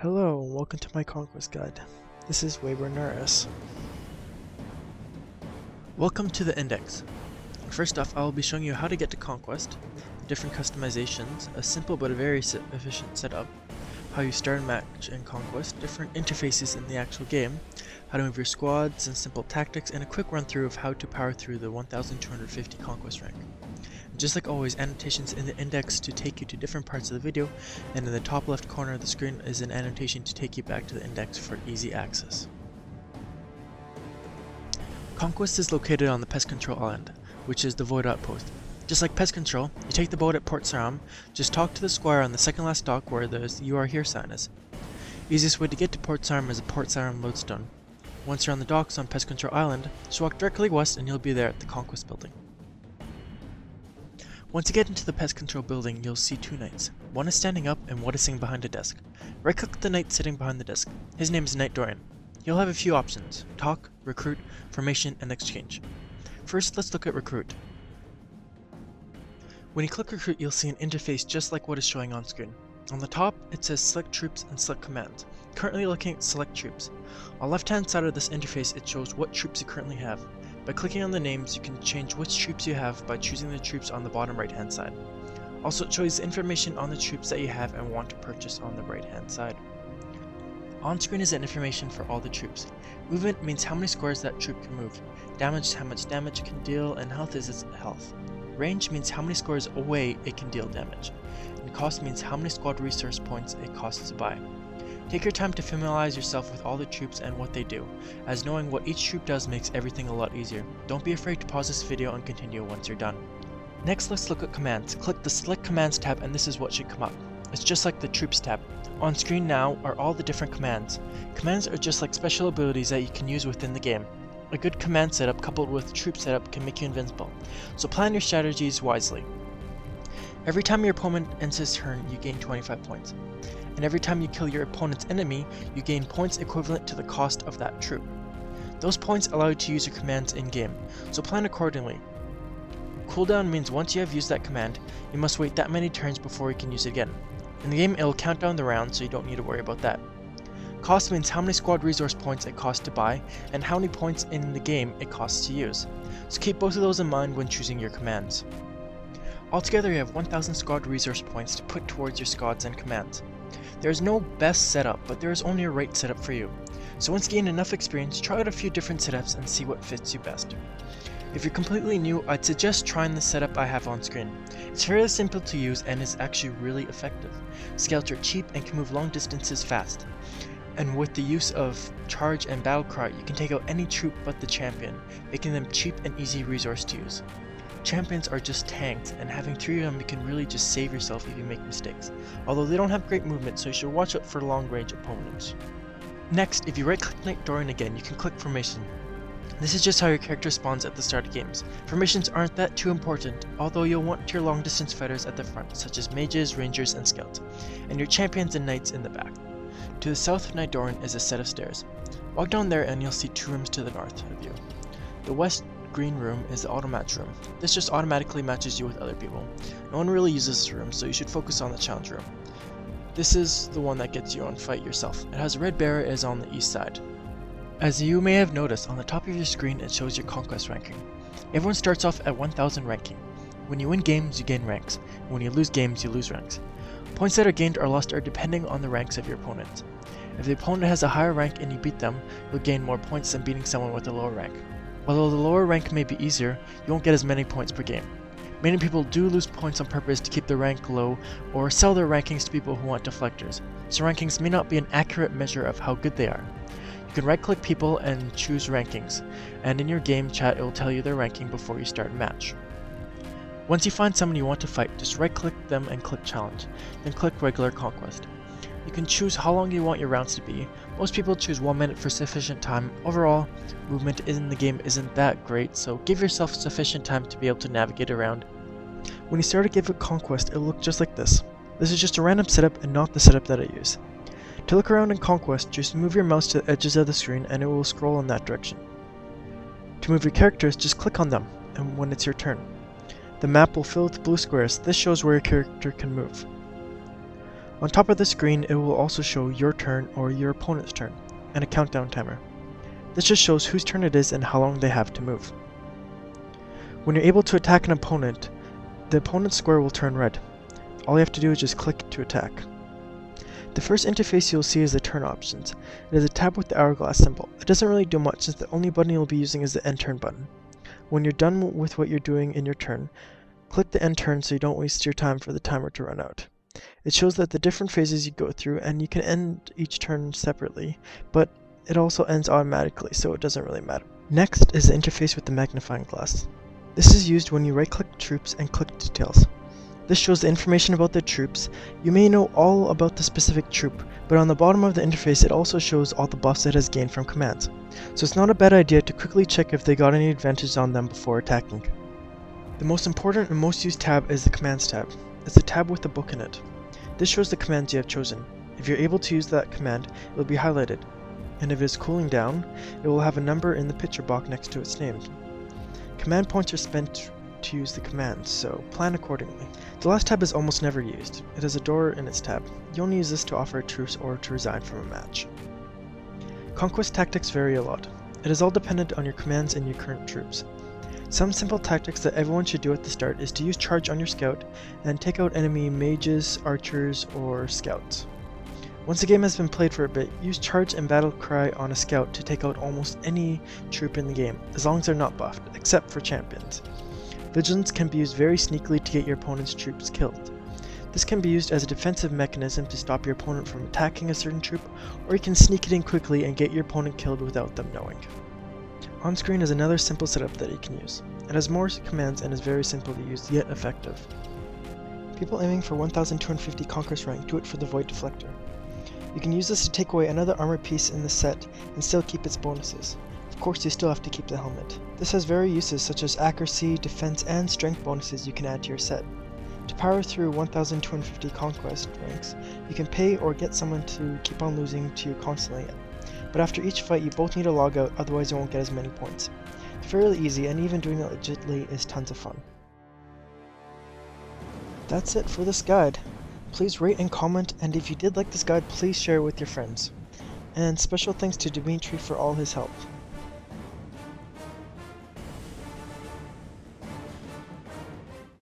Hello, and welcome to my Conquest guide. This is Weyburnrs. Welcome to the index. First off, I will be showing you how to get to Conquest, different customizations, a simple but a very efficient setup, how you start a match in Conquest, different interfaces in the actual game, how to move your squads, and simple tactics, and a quick run through of how to power through the 1250 Conquest rank. Just like always, annotations in the index to take you to different parts of the video, and in the top left corner of the screen is an annotation to take you back to the index for easy access. Conquest is located on the Pest Control Island, which is the Void Outpost. Just like Pest Control, you take the boat at Port Saram, just talk to the squire on the second last dock where the "You Are Here" sign is. Easiest way to get to Port Saram is a Port Saram lodestone. Once you're on the docks on Pest Control Island, just walk directly west and you'll be there at the Conquest building. Once you get into the Pest Control building, you'll see two knights. One is standing up and one is sitting behind a desk. Right-click the knight sitting behind the desk. His name is Knight Dorian. You'll have a few options: talk, recruit, formation, and exchange. First, let's look at recruit. When you click recruit, you'll see an interface just like what is showing on screen. On the top, it says select troops and select commands. Currently looking at select troops. On the left-hand side of this interface, it shows what troops you currently have. By clicking on the names, you can change which troops you have by choosing the troops on the bottom right-hand side. Also, it shows information on the troops that you have and want to purchase on the right-hand side. On screen is information for all the troops. Movement means how many squares that troop can move. Damage is how much damage it can deal, and health is its health. Range means how many squares away it can deal damage. And cost means how many squad resource points it costs to buy. Take your time to familiarize yourself with all the troops and what they do, as knowing what each troop does makes everything a lot easier. Don't be afraid to pause this video and continue once you're done. Next, let's look at commands. Click the Select Commands tab and this is what should come up. It's just like the Troops tab. On screen now are all the different commands. Commands are just like special abilities that you can use within the game. A good command setup coupled with troop setup can make you invincible, so plan your strategies wisely. Every time your opponent ends his turn, you gain 25 points. And every time you kill your opponent's enemy, you gain points equivalent to the cost of that troop. Those points allow you to use your commands in-game, so plan accordingly. Cooldown means once you have used that command, you must wait that many turns before you can use it again. In the game, it will count down the rounds, so you don't need to worry about that. Cost means how many squad resource points it costs to buy, and how many points in the game it costs to use. So keep both of those in mind when choosing your commands. Altogether, you have 1000 squad resource points to put towards your squads and commands. There is no best setup, but there is only a right setup for you. So once you gain enough experience, try out a few different setups and see what fits you best. If you're completely new, I'd suggest trying the setup I have on screen. It's fairly simple to use and is actually really effective. Scouts are cheap and can move long distances fast. And with the use of charge and battle cry, you can take out any troop but the champion, making them cheap and easy resource to use. Champions are just tanks, and having 3 of them you can really just save yourself if you make mistakes, although they don't have great movement, so you should watch out for long range opponents. Next, if you right click Knight Dorian again, you can click Formation. This is just how your character spawns at the start of games. Formations aren't that too important, although you'll want your long distance fighters at the front, such as mages, rangers, and scouts, and your champions and knights in the back. To the south of Knight Dorian is a set of stairs. Walk down there and you'll see 2 rooms to the north of you. The west green room is the auto match room. This just automatically matches you with other people. No one really uses this room, so you should focus on the challenge room. This is the one that gets you on fight yourself. It has a red bear is on the east side. As you may have noticed, on the top of your screen it shows your Conquest ranking. Everyone starts off at 1000 ranking. When you win games, you gain ranks, and when you lose games, you lose ranks. Points that are gained or lost are depending on the ranks of your opponents. If the opponent has a higher rank and you beat them, you'll gain more points than beating someone with a lower rank. Although the lower rank may be easier, you won't get as many points per game. Many people do lose points on purpose to keep their rank low, or sell their rankings to people who want deflectors, so rankings may not be an accurate measure of how good they are. You can right-click people and choose rankings, and in your game chat it will tell you their ranking before you start a match. Once you find someone you want to fight, just right-click them and click Challenge, then click Regular Conquest. You can choose how long you want your rounds to be. Most people choose 1 minute for sufficient time. Overall, movement in the game isn't that great, so give yourself sufficient time to be able to navigate around. When you start a game of Conquest, it'll look just like this. This is just a random setup and not the setup that I use. To look around in Conquest, just move your mouse to the edges of the screen and it will scroll in that direction. To move your characters, just click on them, and when it's your turn. The map will fill with blue squares. This shows where your character can move. On top of the screen, it will also show your turn or your opponent's turn, and a countdown timer. This just shows whose turn it is and how long they have to move. When you're able to attack an opponent, the opponent's square will turn red. All you have to do is just click to attack. The first interface you'll see is the turn options. It is a tab with the hourglass symbol. It doesn't really do much since the only button you'll be using is the end turn button. When you're done with what you're doing in your turn, click the end turn so you don't waste your time for the timer to run out. It shows that the different phases you go through, and you can end each turn separately, but it also ends automatically, so it doesn't really matter. Next is the interface with the magnifying glass. This is used when you right-click troops and click details. This shows the information about the troops. You may know all about the specific troop, but on the bottom of the interface it also shows all the buffs it has gained from commands. So it's not a bad idea to quickly check if they got any advantage on them before attacking. The most important and most used tab is the Commands tab. It's a tab with a book in it. This shows the commands you have chosen. If you're able to use that command, it will be highlighted, and if it is cooling down, it will have a number in the picture box next to its name. Command points are spent to use the commands, so plan accordingly. The last tab is almost never used. It has a door in its tab. You only use this to offer a truce or to resign from a match. Conquest tactics vary a lot. It is all dependent on your commands and your current troops. Some simple tactics that everyone should do at the start is to use charge on your scout and take out enemy mages, archers, or scouts. Once the game has been played for a bit, use charge and battle cry on a scout to take out almost any troop in the game, as long as they're not buffed, except for champions. Vigilance can be used very sneakily to get your opponent's troops killed. This can be used as a defensive mechanism to stop your opponent from attacking a certain troop, or you can sneak it in quickly and get your opponent killed without them knowing. On screen is another simple setup that you can use. It has more commands and is very simple to use, yet effective. People aiming for 1250 Conquest rank do it for the Void Deflector. You can use this to take away another armor piece in the set and still keep its bonuses. Of course, you still have to keep the helmet. This has various uses such as accuracy, defense, and strength bonuses you can add to your set. To power through 1250 Conquest ranks, you can pay or get someone to keep on losing to you constantly. But after each fight, you both need to log out, otherwise you won't get as many points. It's fairly easy, and even doing it legitly is tons of fun. That's it for this guide. Please rate and comment, and if you did like this guide, please share it with your friends. And special thanks to Dimitri for all his help.